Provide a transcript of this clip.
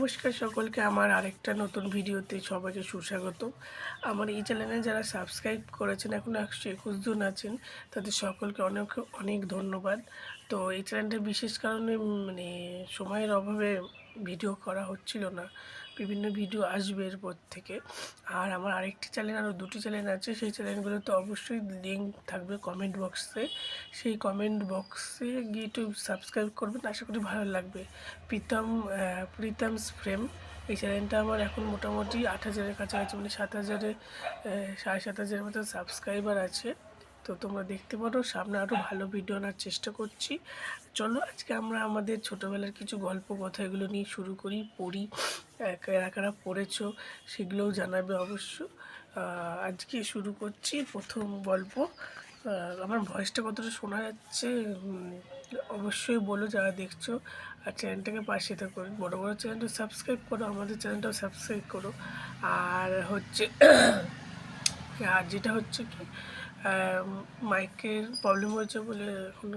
নমস্কার সকলকে আমার আরেকটা নতুন ভিডিওতে সবাইকে সুস্বাগত। আমার এই চ্যানেলে যারা সাবস্ক্রাইব করেছেন এখনও 121 জন আছেন, তাদের সকলকে অনেক অনেক ধন্যবাদ। তো এই চ্যানেলটা বিশেষ কারণে মানে সময়ের অভাবে ভিডিও করা হচ্ছিল না। বিভিন্ন ভিডিও আসবে এরপর থেকে। আর আমার আরেকটি চ্যানেল, আরও দুটি চ্যানেল আছে, সেই চ্যানেলগুলোতে অবশ্যই লিঙ্ক থাকবে কমেন্ট বক্সে। সেই কমেন্ট বক্সে গিয়ে একটু সাবস্ক্রাইব করবেন, আশা করি ভালো লাগবে। প্রীতমস ফ্রেম, এই চ্যানেলটা আমার এখন মোটামুটি 8,000-এর কাছাকাছি, মানে 7,000-এ 7,500 মতো সাবস্ক্রাইবার আছে। তো তোমরা দেখতে পারো, সামনে আরও ভালো ভিডিও আনার চেষ্টা করছি। চলো আজকে আমরা আমাদের ছোটোবেলার কিছু গল্প কথা এগুলো নিয়ে শুরু করি, পড়ি। কারা কারা পড়েছো সেগুলোও জানাবে অবশ্য। আজকে শুরু করছি প্রথম গল্প। আমার ভয়েসটা কতটা শোনা যাচ্ছে অবশ্যই বলো যারা দেখছো। আর চ্যানেলটাকে পাশে থাকো, বড় বড় চ্যানেলটা সাবস্ক্রাইব করো, আমাদের চ্যানেলটাও সাবস্ক্রাইব করো। আর হচ্ছে আর যেটা হচ্ছে কি, মাইকের প্রবলেম হয়েছে বলে এখন